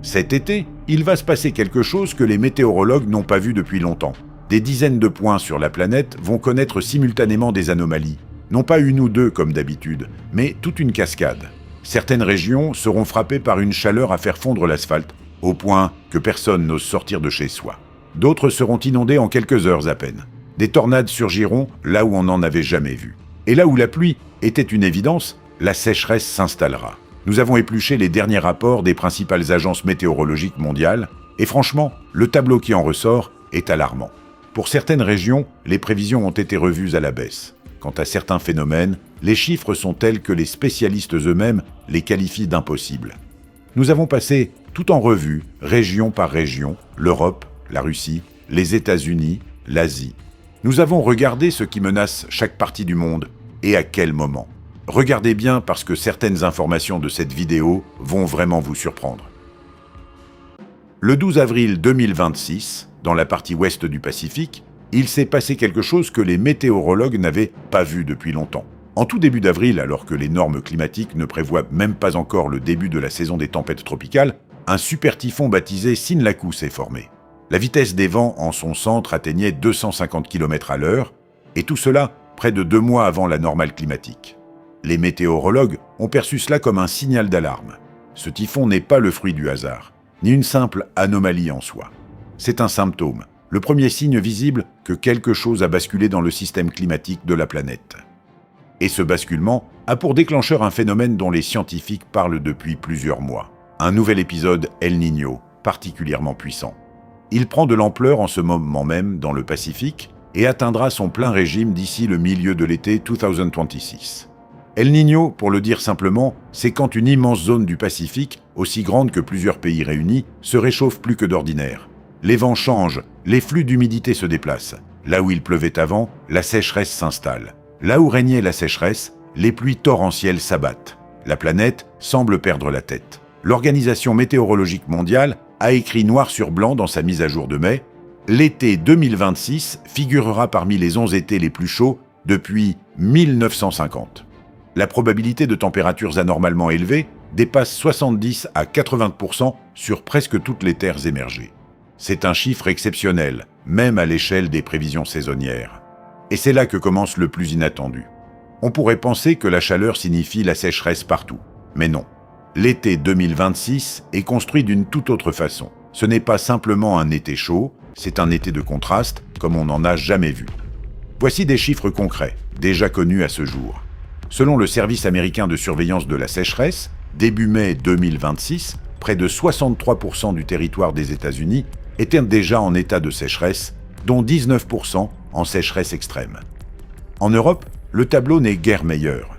Cet été, il va se passer quelque chose que les météorologues n'ont pas vu depuis longtemps. Des dizaines de points sur la planète vont connaître simultanément des anomalies. Non pas une ou deux comme d'habitude, mais toute une cascade. Certaines régions seront frappées par une chaleur à faire fondre l'asphalte, au point que personne n'ose sortir de chez soi. D'autres seront inondées en quelques heures à peine. Des tornades surgiront là où on n'en avait jamais vu. Et là où la pluie était une évidence, la sécheresse s'installera. Nous avons épluché les derniers rapports des principales agences météorologiques mondiales, et franchement, le tableau qui en ressort est alarmant. Pour certaines régions, les prévisions ont été revues à la baisse. Quant à certains phénomènes, les chiffres sont tels que les spécialistes eux-mêmes les qualifient d'impossibles. Nous avons passé tout en revue, région par région, l'Europe, la Russie, les États-Unis, l'Asie. Nous avons regardé ce qui menace chaque partie du monde et à quel moment. Regardez bien parce que certaines informations de cette vidéo vont vraiment vous surprendre. Le 12 avril 2026, dans la partie ouest du Pacifique, il s'est passé quelque chose que les météorologues n'avaient pas vu depuis longtemps. En tout début d'avril, alors que les normes climatiques ne prévoient même pas encore le début de la saison des tempêtes tropicales, un super typhon baptisé Sinlaku s'est formé. La vitesse des vents en son centre atteignait 250 km/h, et tout cela près de 2 mois avant la normale climatique. Les météorologues ont perçu cela comme un signal d'alarme. Ce typhon n'est pas le fruit du hasard, ni une simple anomalie en soi. C'est un symptôme, le premier signe visible que quelque chose a basculé dans le système climatique de la planète. Et ce basculement a pour déclencheur un phénomène dont les scientifiques parlent depuis plusieurs mois. Un nouvel épisode El Niño, particulièrement puissant. Il prend de l'ampleur en ce moment même dans le Pacifique et atteindra son plein régime d'ici le milieu de l'été 2026. El Niño, pour le dire simplement, c'est quand une immense zone du Pacifique, aussi grande que plusieurs pays réunis, se réchauffe plus que d'ordinaire. Les vents changent, les flux d'humidité se déplacent. Là où il pleuvait avant, la sécheresse s'installe. Là où régnait la sécheresse, les pluies torrentielles s'abattent. La planète semble perdre la tête. L'Organisation météorologique mondiale a écrit noir sur blanc dans sa mise à jour de mai « L'été 2026 figurera parmi les 11 étés les plus chauds depuis 1950 ». La probabilité de températures anormalement élevées dépasse 70 à 80% sur presque toutes les terres émergées. C'est un chiffre exceptionnel, même à l'échelle des prévisions saisonnières. Et c'est là que commence le plus inattendu. On pourrait penser que la chaleur signifie la sécheresse partout, mais non. L'été 2026 est construit d'une toute autre façon. Ce n'est pas simplement un été chaud, c'est un été de contraste comme on n'en a jamais vu. Voici des chiffres concrets, déjà connus à ce jour. Selon le Service américain de surveillance de la sécheresse, début mai 2026, près de 63% du territoire des États-Unis étaient déjà en état de sécheresse, dont 19% en sécheresse extrême. En Europe, le tableau n'est guère meilleur.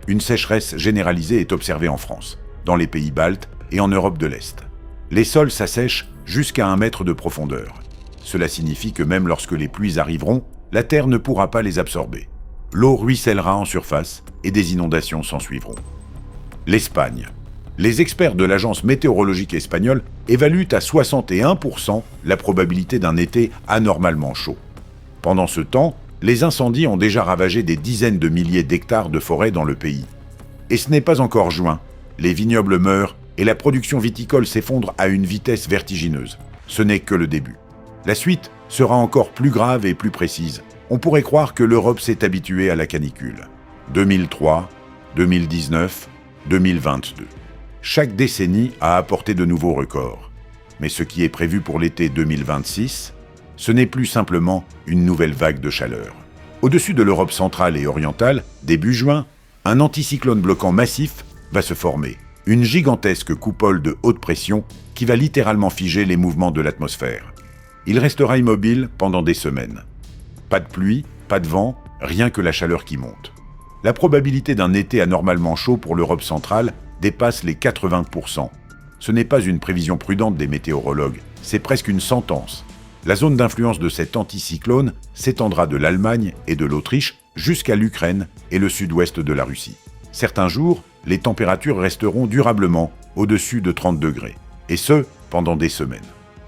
Une sécheresse généralisée est observée en France, dans les pays baltes et en Europe de l'Est. Les sols s'assèchent jusqu'à 1 mètre de profondeur. Cela signifie que même lorsque les pluies arriveront, la terre ne pourra pas les absorber. L'eau ruissellera en surface et des inondations s'ensuivront. L'Espagne. Les experts de l'agence météorologique espagnole évaluent à 61% la probabilité d'un été anormalement chaud. Pendant ce temps, les incendies ont déjà ravagé des dizaines de milliers d'hectares de forêt dans le pays. Et ce n'est pas encore juin. Les vignobles meurent et la production viticole s'effondre à une vitesse vertigineuse. Ce n'est que le début. La suite sera encore plus grave et plus précise. On pourrait croire que l'Europe s'est habituée à la canicule. 2003, 2019, 2022. Chaque décennie a apporté de nouveaux records. Mais ce qui est prévu pour l'été 2026, ce n'est plus simplement une nouvelle vague de chaleur. Au-dessus de l'Europe centrale et orientale, début juin, un anticyclone bloquant massif va se former. Une gigantesque coupole de haute pression qui va littéralement figer les mouvements de l'atmosphère. Il restera immobile pendant des semaines. Pas de pluie, pas de vent, rien que la chaleur qui monte. La probabilité d'un été anormalement chaud pour l'Europe centrale dépasse les 80%. Ce n'est pas une prévision prudente des météorologues, c'est presque une sentence. La zone d'influence de cet anticyclone s'étendra de l'Allemagne et de l'Autriche jusqu'à l'Ukraine et le sud-ouest de la Russie. Certains jours, les températures resteront durablement au-dessus de 30 degrés, et ce, pendant des semaines.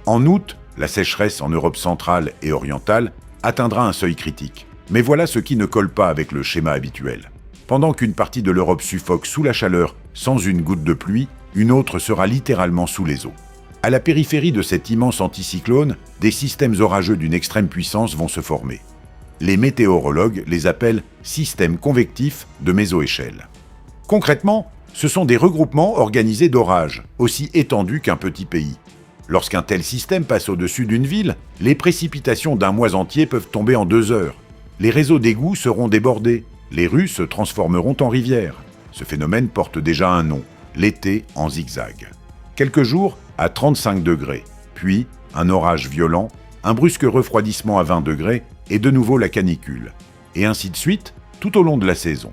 En août, la sécheresse en Europe centrale et orientale atteindra un seuil critique. Mais voilà ce qui ne colle pas avec le schéma habituel. Pendant qu'une partie de l'Europe suffoque sous la chaleur sans une goutte de pluie, une autre sera littéralement sous les eaux. À la périphérie de cet immense anticyclone, des systèmes orageux d'une extrême puissance vont se former. Les météorologues les appellent systèmes convectifs de mésoéchelle. Concrètement, ce sont des regroupements organisés d'orages, aussi étendus qu'un petit pays. Lorsqu'un tel système passe au-dessus d'une ville, les précipitations d'un mois entier peuvent tomber en 2 heures. Les réseaux d'égouts seront débordés, les rues se transformeront en rivières. Ce phénomène porte déjà un nom, l'été en zigzag. Quelques jours à 35 degrés, puis un orage violent, un brusque refroidissement à 20 degrés et de nouveau la canicule. Et ainsi de suite, tout au long de la saison.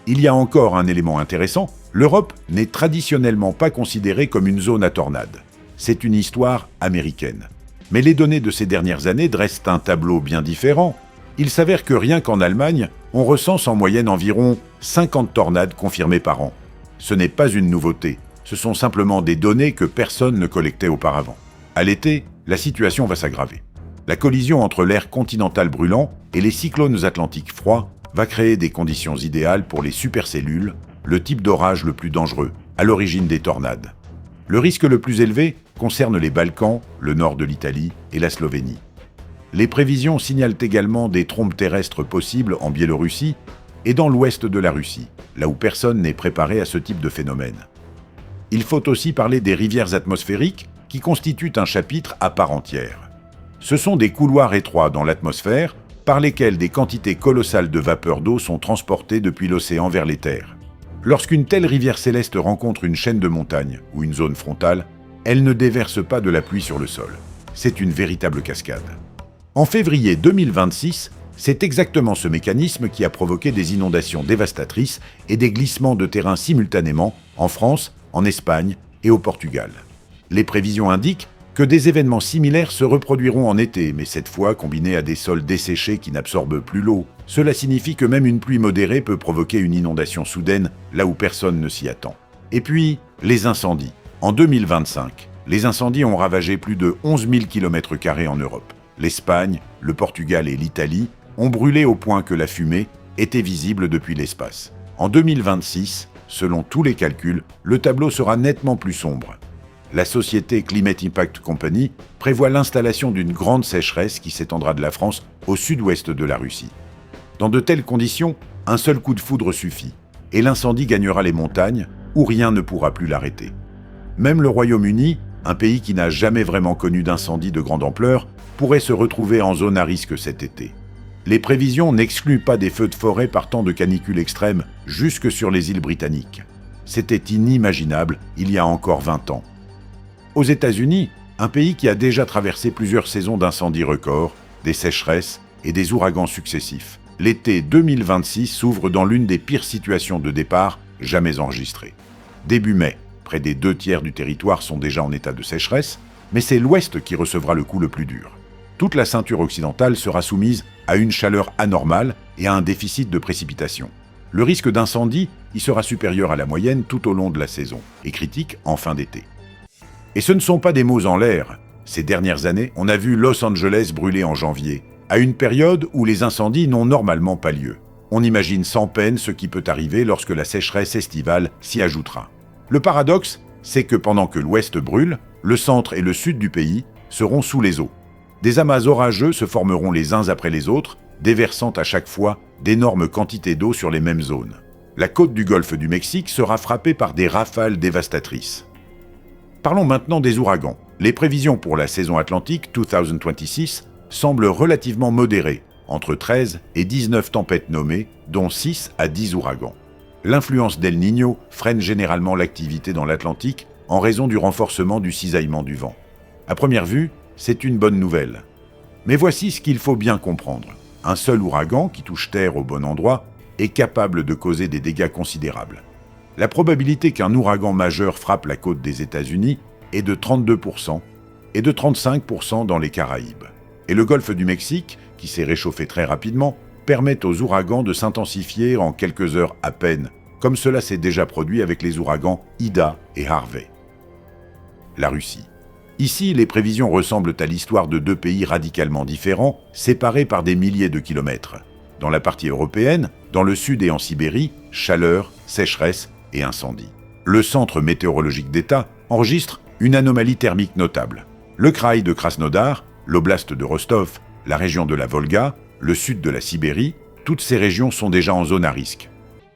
Il y a encore un élément intéressant, l'Europe n'est traditionnellement pas considérée comme une zone à tornades. C'est une histoire américaine. Mais les données de ces dernières années dressent un tableau bien différent. Il s'avère que rien qu'en Allemagne, on recense en moyenne environ 50 tornades confirmées par an. Ce n'est pas une nouveauté, ce sont simplement des données que personne ne collectait auparavant. À l'été, la situation va s'aggraver. La collision entre l'air continental brûlant et les cyclones atlantiques froids va créer des conditions idéales pour les supercellules, le type d'orage le plus dangereux, à l'origine des tornades. Le risque le plus élevé concerne les Balkans, le nord de l'Italie et la Slovénie. Les prévisions signalent également des trombes terrestres possibles en Biélorussie et dans l'ouest de la Russie, là où personne n'est préparé à ce type de phénomène. Il faut aussi parler des rivières atmosphériques qui constituent un chapitre à part entière. Ce sont des couloirs étroits dans l'atmosphère par lesquels des quantités colossales de vapeur d'eau sont transportées depuis l'océan vers les terres. Lorsqu'une telle rivière céleste rencontre une chaîne de montagnes ou une zone frontale, elle ne déverse pas de la pluie sur le sol. C'est une véritable cascade. En février 2026, c'est exactement ce mécanisme qui a provoqué des inondations dévastatrices et des glissements de terrain simultanément en France, en Espagne et au Portugal. Les prévisions indiquent que des événements similaires se reproduiront en été, mais cette fois combinés à des sols desséchés qui n'absorbent plus l'eau. Cela signifie que même une pluie modérée peut provoquer une inondation soudaine là où personne ne s'y attend. Et puis, les incendies. En 2025, les incendies ont ravagé plus de 11 000 km² en Europe. L'Espagne, le Portugal et l'Italie ont brûlé au point que la fumée était visible depuis l'espace. En 2026, selon tous les calculs, le tableau sera nettement plus sombre. La société Climate Impact Company prévoit l'installation d'une grande sécheresse qui s'étendra de la France au sud-ouest de la Russie. Dans de telles conditions, un seul coup de foudre suffit, et l'incendie gagnera les montagnes où rien ne pourra plus l'arrêter. Même le Royaume-Uni, un pays qui n'a jamais vraiment connu d'incendie de grande ampleur, pourrait se retrouver en zone à risque cet été. Les prévisions n'excluent pas des feux de forêt partant de canicules extrêmes jusque sur les îles britanniques. C'était inimaginable il y a encore 20 ans. Aux États-Unis, un pays qui a déjà traversé plusieurs saisons d'incendies records, des sécheresses et des ouragans successifs, l'été 2026 s'ouvre dans l'une des pires situations de départ jamais enregistrées. Début mai, près des 2/3 du territoire sont déjà en état de sécheresse, mais c'est l'Ouest qui recevra le coup le plus dur. Toute la ceinture occidentale sera soumise à une chaleur anormale et à un déficit de précipitations. Le risque d'incendie y sera supérieur à la moyenne tout au long de la saison, et critique en fin d'été. Et ce ne sont pas des mots en l'air. Ces dernières années, on a vu Los Angeles brûler en janvier, à une période où les incendies n'ont normalement pas lieu. On imagine sans peine ce qui peut arriver lorsque la sécheresse estivale s'y ajoutera. Le paradoxe, c'est que pendant que l'ouest brûle, le centre et le sud du pays seront sous les eaux. Des amas orageux se formeront les uns après les autres, déversant à chaque fois d'énormes quantités d'eau sur les mêmes zones. La côte du golfe du Mexique sera frappée par des rafales dévastatrices. Parlons maintenant des ouragans. Les prévisions pour la saison atlantique 2026 semblent relativement modérées, entre 13 et 19 tempêtes nommées, dont 6 à 10 ouragans. L'influence d'El Niño freine généralement l'activité dans l'Atlantique en raison du renforcement du cisaillement du vent. À première vue, c'est une bonne nouvelle. Mais voici ce qu'il faut bien comprendre. Un seul ouragan qui touche terre au bon endroit est capable de causer des dégâts considérables. La probabilité qu'un ouragan majeur frappe la côte des États-Unis est de 32% et de 35% dans les Caraïbes. Et le golfe du Mexique, qui s'est réchauffé très rapidement, permet aux ouragans de s'intensifier en quelques heures à peine, comme cela s'est déjà produit avec les ouragans Ida et Harvey. La Russie. Ici, les prévisions ressemblent à l'histoire de deux pays radicalement différents, séparés par des milliers de kilomètres. Dans la partie européenne, dans le sud et en Sibérie, chaleur, sécheresse et incendie. Le Centre météorologique d'État enregistre une anomalie thermique notable. Le kraï de Krasnodar, l'oblast de Rostov, la région de la Volga, le sud de la Sibérie, toutes ces régions sont déjà en zone à risque.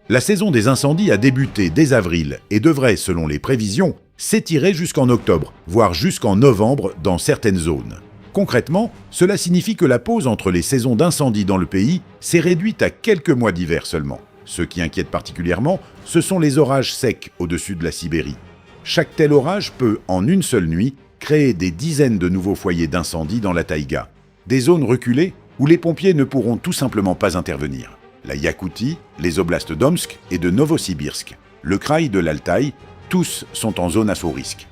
La saison des incendies a débuté dès avril et devrait, selon les prévisions, s'étirer jusqu'en octobre, voire jusqu'en novembre dans certaines zones. Concrètement, cela signifie que la pause entre les saisons d'incendie dans le pays s'est réduite à quelques mois d'hiver seulement. Ce qui inquiète particulièrement, ce sont les orages secs au-dessus de la Sibérie. Chaque tel orage peut, en une seule nuit, créer des dizaines de nouveaux foyers d'incendie dans la taïga. Des zones reculées où les pompiers ne pourront tout simplement pas intervenir. La Yakoutie, les oblasts d'Omsk et de Novosibirsk, le kraï de l'Altaï, tous sont en zone à haut risque.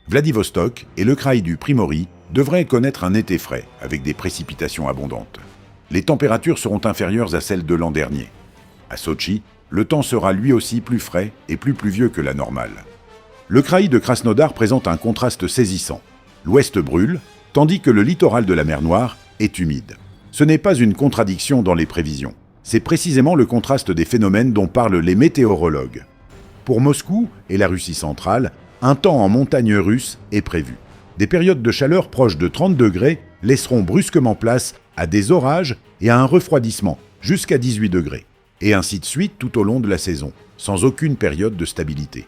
Vladivostok et le kraï du Primorie devraient connaître un été frais, avec des précipitations abondantes. Les températures seront inférieures à celles de l'an dernier. À Sotchi, le temps sera lui aussi plus frais et plus pluvieux que la normale. Le kraï de Krasnodar présente un contraste saisissant. L'ouest brûle, tandis que le littoral de la mer Noire est humide. Ce n'est pas une contradiction dans les prévisions. C'est précisément le contraste des phénomènes dont parlent les météorologues. Pour Moscou et la Russie centrale, un temps en montagne russe est prévu. Des périodes de chaleur proches de 30 degrés laisseront brusquement place à des orages et à un refroidissement jusqu'à 18 degrés. Et ainsi de suite tout au long de la saison, sans aucune période de stabilité.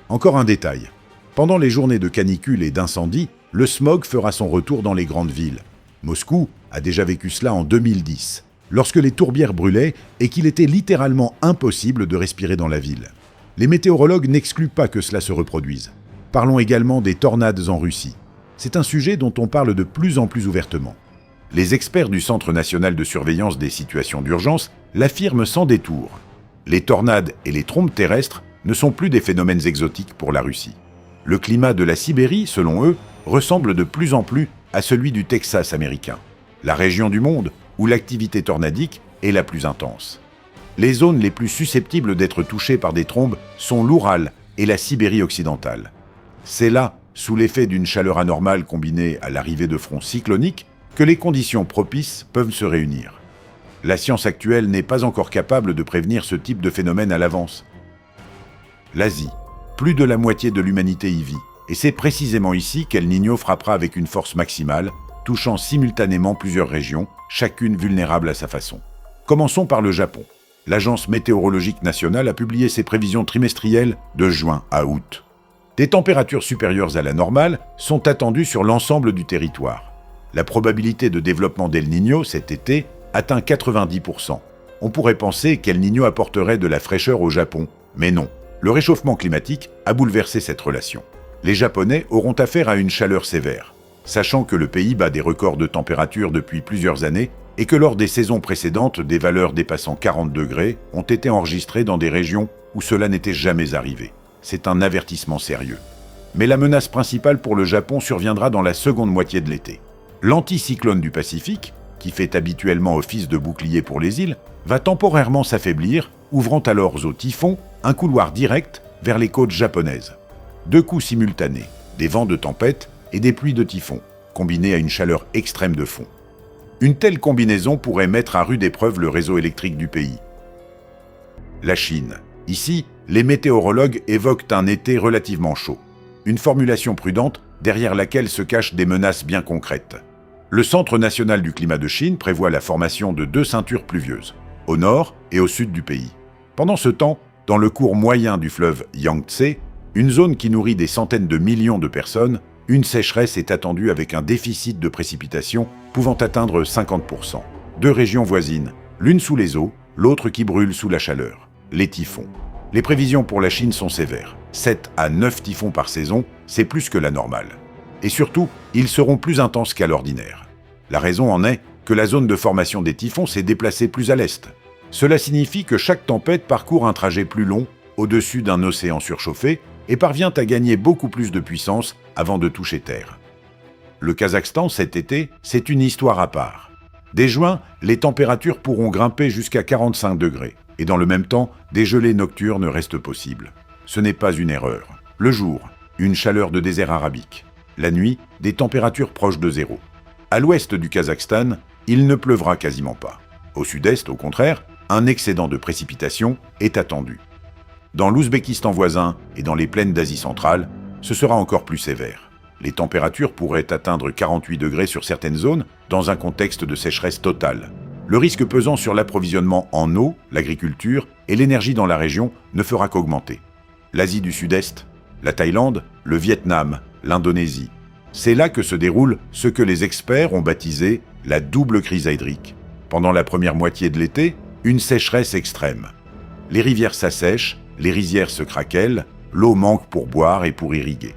Encore un détail. Pendant les journées de canicule et d'incendie, le smog fera son retour dans les grandes villes. Moscou a déjà vécu cela en 2010. Lorsque les tourbières brûlaient et qu'il était littéralement impossible de respirer dans la ville. Les météorologues n'excluent pas que cela se reproduise. Parlons également des tornades en Russie. C'est un sujet dont on parle de plus en plus ouvertement. Les experts du Centre national de surveillance des situations d'urgence l'affirment sans détour. Les tornades et les trombes terrestres ne sont plus des phénomènes exotiques pour la Russie. Le climat de la Sibérie, selon eux, ressemble de plus en plus à celui du Texas américain, la région du monde où l'activité tornadique est la plus intense. Les zones les plus susceptibles d'être touchées par des trombes sont l'Oural et la Sibérie occidentale. C'est là, sous l'effet d'une chaleur anormale combinée à l'arrivée de fronts cycloniques, que les conditions propices peuvent se réunir. La science actuelle n'est pas encore capable de prévenir ce type de phénomène à l'avance. L'Asie, plus de la moitié de l'humanité y vit, et c'est précisément ici qu'El Niño frappera avec une force maximale, touchant simultanément plusieurs régions, chacune vulnérable à sa façon. Commençons par le Japon. L'Agence météorologique nationale a publié ses prévisions trimestrielles de juin à août. Des températures supérieures à la normale sont attendues sur l'ensemble du territoire. La probabilité de développement d'El Niño cet été atteint 90%. On pourrait penser qu'El Niño apporterait de la fraîcheur au Japon, mais non. Le réchauffement climatique a bouleversé cette relation. Les Japonais auront affaire à une chaleur sévère, sachant que le pays bat des records de température depuis plusieurs années et que lors des saisons précédentes, des valeurs dépassant 40 degrés ont été enregistrées dans des régions où cela n'était jamais arrivé. C'est un avertissement sérieux. Mais la menace principale pour le Japon surviendra dans la seconde moitié de l'été. L'anticyclone du Pacifique, qui fait habituellement office de bouclier pour les îles, va temporairement s'affaiblir, ouvrant alors au typhon un couloir direct vers les côtes japonaises. Deux coups simultanés, des vents de tempête et des pluies de typhon, combinés à une chaleur extrême de fond. Une telle combinaison pourrait mettre à rude épreuve le réseau électrique du pays. La Chine. Ici, les météorologues évoquent un été relativement chaud. Une formulation prudente derrière laquelle se cachent des menaces bien concrètes. Le Centre national du climat de Chine prévoit la formation de 2 ceintures pluvieuses, au nord et au sud du pays. Pendant ce temps, dans le cours moyen du fleuve Yangtze, une zone qui nourrit des centaines de millions de personnes, une sécheresse est attendue avec un déficit de précipitations pouvant atteindre 50%. 2 régions voisines, l'une sous les eaux, l'autre qui brûle sous la chaleur, les typhons. Les prévisions pour la Chine sont sévères. 7 à 9 typhons par saison, c'est plus que la normale. Et surtout, ils seront plus intenses qu'à l'ordinaire. La raison en est que la zone de formation des typhons s'est déplacée plus à l'est. Cela signifie que chaque tempête parcourt un trajet plus long au-dessus d'un océan surchauffé et parvient à gagner beaucoup plus de puissance avant de toucher terre. Le Kazakhstan, cet été, c'est une histoire à part. Dès juin, les températures pourront grimper jusqu'à 45 degrés, et dans le même temps, des gelées nocturnes restent possibles. Ce n'est pas une erreur. Le jour, une chaleur de désert arabique. La nuit, des températures proches de zéro. À l'ouest du Kazakhstan, il ne pleuvra quasiment pas. Au sud-est, au contraire, un excédent de précipitations est attendu. Dans l'Ouzbékistan voisin et dans les plaines d'Asie centrale, ce sera encore plus sévère. Les températures pourraient atteindre 48 degrés sur certaines zones, dans un contexte de sécheresse totale. Le risque pesant sur l'approvisionnement en eau, l'agriculture et l'énergie dans la région ne fera qu'augmenter. L'Asie du Sud-Est, la Thaïlande, le Vietnam, l'Indonésie. C'est là que se déroule ce que les experts ont baptisé la double crise hydrique. Pendant la première moitié de l'été, une sécheresse extrême. Les rivières s'assèchent, les rizières se craquellent, l'eau manque pour boire et pour irriguer.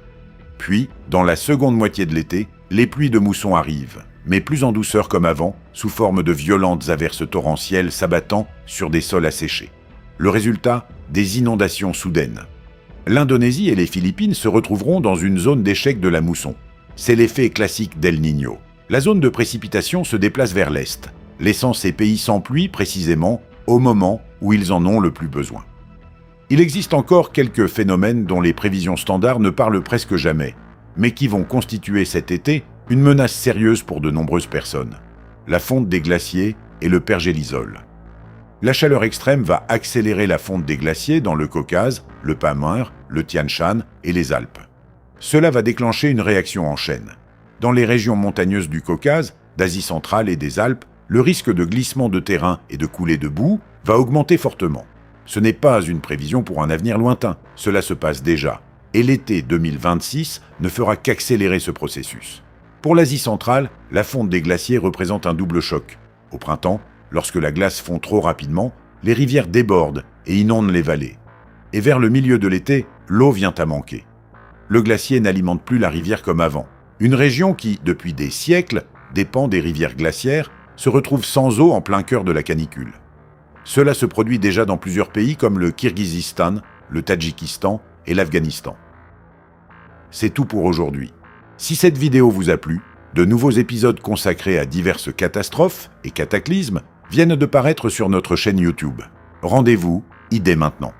Puis, dans la seconde moitié de l'été, les pluies de mousson arrivent, mais plus en douceur comme avant, sous forme de violentes averses torrentielles s'abattant sur des sols asséchés. Le résultat, des inondations soudaines. L'Indonésie et les Philippines se retrouveront dans une zone d'échec de la mousson. C'est l'effet classique d'El Niño. La zone de précipitation se déplace vers l'est, laissant ces pays sans pluie précisément au moment où ils en ont le plus besoin. Il existe encore quelques phénomènes dont les prévisions standards ne parlent presque jamais, mais qui vont constituer cet été une menace sérieuse pour de nombreuses personnes. La fonte des glaciers et le pergélisol. La chaleur extrême va accélérer la fonte des glaciers dans le Caucase, le Pamir, le Tian Shan et les Alpes. Cela va déclencher une réaction en chaîne. Dans les régions montagneuses du Caucase, d'Asie centrale et des Alpes, le risque de glissement de terrain et de coulée de boue va augmenter fortement. Ce n'est pas une prévision pour un avenir lointain, cela se passe déjà, et l'été 2026 ne fera qu'accélérer ce processus. Pour l'Asie centrale, la fonte des glaciers représente un double choc. Au printemps, lorsque la glace fond trop rapidement, les rivières débordent et inondent les vallées. Et vers le milieu de l'été, l'eau vient à manquer. Le glacier n'alimente plus la rivière comme avant. Une région qui, depuis des siècles, dépend des rivières glaciaires, se retrouve sans eau en plein cœur de la canicule. Cela se produit déjà dans plusieurs pays comme le Kirghizistan, le Tadjikistan et l'Afghanistan. C'est tout pour aujourd'hui. Si cette vidéo vous a plu, de nouveaux épisodes consacrés à diverses catastrophes et cataclysmes viennent de paraître sur notre chaîne YouTube. Rendez-vous dès maintenant.